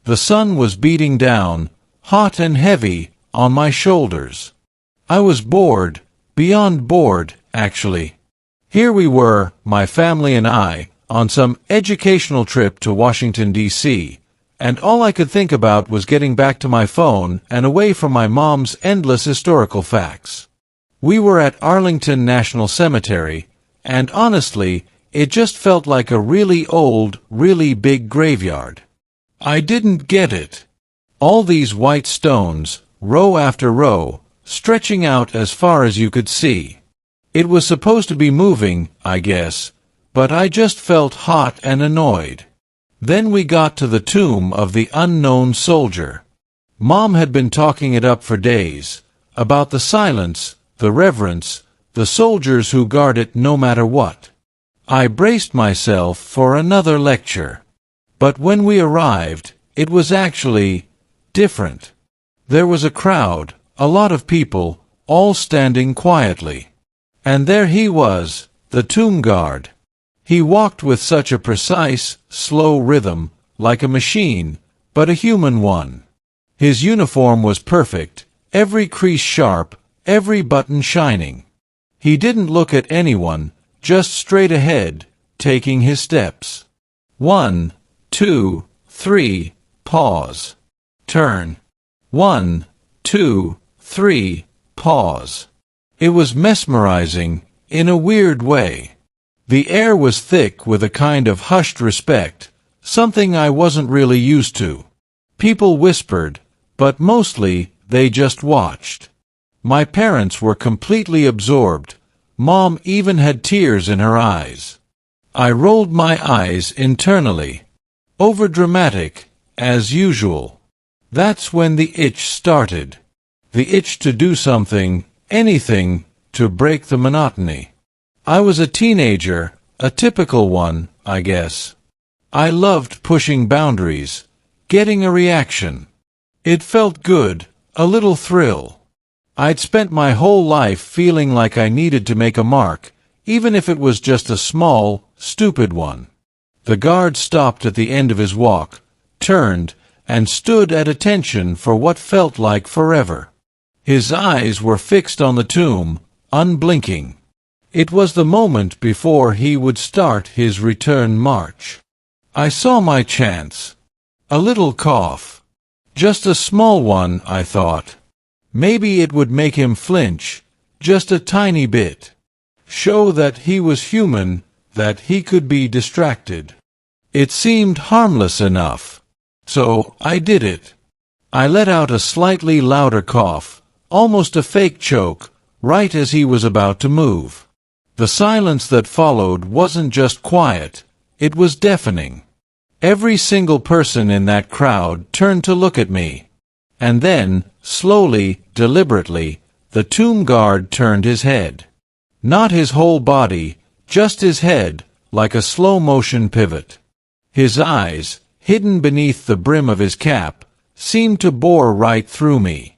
The sun was beating down, hot and heavy, on my shoulders. I was bored, beyond bored, actually. Here we were, my family and I, on some educational trip to Washington, D.C., and all I could think about was getting back to my phone and away from my mom's endless historical facts. We were at Arlington National Cemetery, and honestly, it just felt like a really old, really big graveyard. I didn't get it. All these white stones, row after row, stretching out as far as you could see. It was supposed to be moving, I guess, but I just felt hot and annoyed. Then we got to the tomb of the unknown soldier. Mom had been talking it up for days, about the silence, the reverence, the soldiers who guard it no matter what. I braced myself for another lecture. But when we arrived, it was actually different. There was a crowd, a lot of people, all standing quietly. And there he was, the tomb guard. He walked with such a precise, slow rhythm, like a machine, but a human one. His uniform was perfect, every crease sharp, every button shining. He didn't look at anyone, just straight ahead, taking his steps. 1, 2, 3, pause. Turn. 1, 2, 3, pause. It was mesmerizing, in a weird way. The air was thick with a kind of hushed respect, something I wasn't really used to. People whispered, but mostly they just watched. My parents were completely absorbed. Mom even had tears in her eyes. I rolled my eyes internally. Overdramatic, as usual. That's when the itch started. The itch to do something, anything, to break the monotony. I was a teenager, a typical one, I guess. I loved pushing boundaries, getting a reaction. It felt good, a little thrill. I'd spent my whole life feeling like I needed to make a mark, even if it was just a small, stupid one. The guard stopped at the end of his walk, turned, and stood at attention for what felt like forever. His eyes were fixed on the tomb, unblinking. It was the moment before he would start his return march. I saw my chance. A little cough. Just a small one, I thought. Maybe it would make him flinch, just a tiny bit. Show that he was human, that he could be distracted. It seemed harmless enough. So I did it. I let out a slightly louder cough, almost a fake choke, right as he was about to move. The silence that followed wasn't just quiet, it was deafening. Every single person in that crowd turned to look at me. And then, slowly, deliberately, the tomb guard turned his head. Not his whole body, just his head, like a slow-motion pivot. His eyes, hidden beneath the brim of his cap, seemed to bore right through me.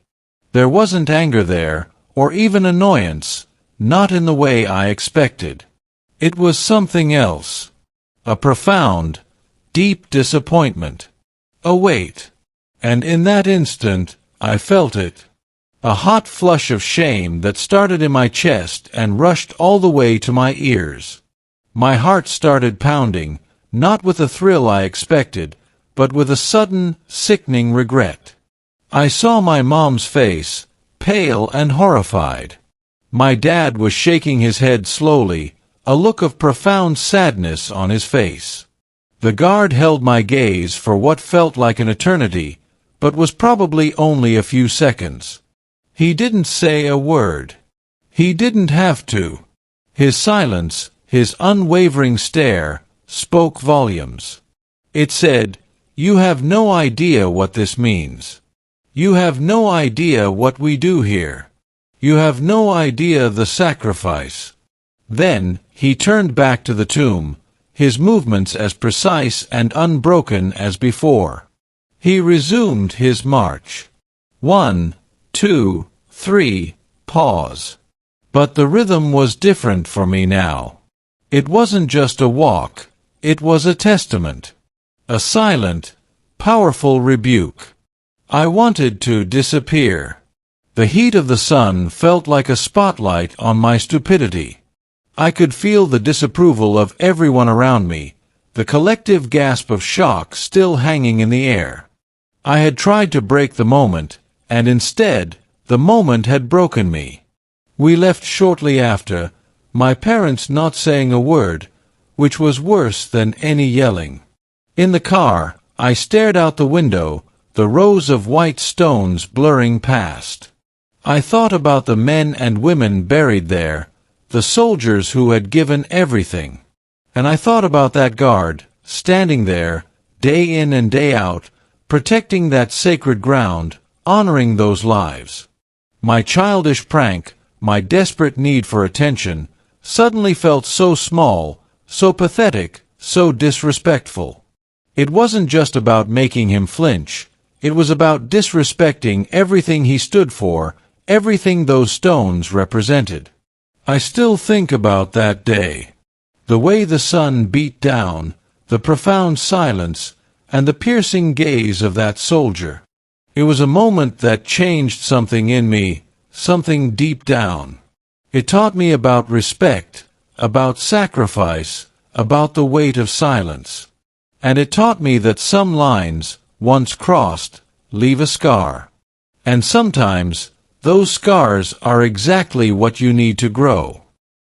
There wasn't anger there, or even annoyance, not in the way I expected. It was something else. A profound, deep disappointment. A weight. And in that instant, I felt it. A hot flush of shame that started in my chest and rushed all the way to my ears. My heart started pounding, not with the thrill I expected, but with a sudden, sickening regret. I saw my mom's face, pale and horrified. My dad was shaking his head slowly, a look of profound sadness on his face. The guard held my gaze for what felt like an eternity, but was probably only a few seconds. He didn't say a word. He didn't have to. His silence, his unwavering stare, spoke volumes. It said, "You have no idea what this means. You have no idea what we do here. You have no idea the sacrifice." Then, he turned back to the tomb, his movements as precise and unbroken as before. He resumed his march. 1, 2, 3, pause. But the rhythm was different for me now. It wasn't just a walk, it was a testament. A silent, powerful rebuke. I wanted to disappear. The heat of the sun felt like a spotlight on my stupidity. I could feel the disapproval of everyone around me, the collective gasp of shock still hanging in the air. I had tried to break the moment, and instead, the moment had broken me. We left shortly after, my parents not saying a word, which was worse than any yelling. In the car, I stared out the window, the rows of white stones blurring past. I thought about the men and women buried there, the soldiers who had given everything. And I thought about that guard, standing there, day in and day out, protecting that sacred ground, honoring those lives. My childish prank, my desperate need for attention, suddenly felt so small, so pathetic, so disrespectful. It wasn't just about making him flinch. It was about disrespecting everything he stood for, everything those stones represented. I still think about that day. The way the sun beat down, the profound silence, and the piercing gaze of that soldier. It was a moment that changed something in me, something deep down. It taught me about respect, about sacrifice, about the weight of silence. And it taught me that some lines, once crossed, leave a scar. And sometimes, those scars are exactly what you need to grow.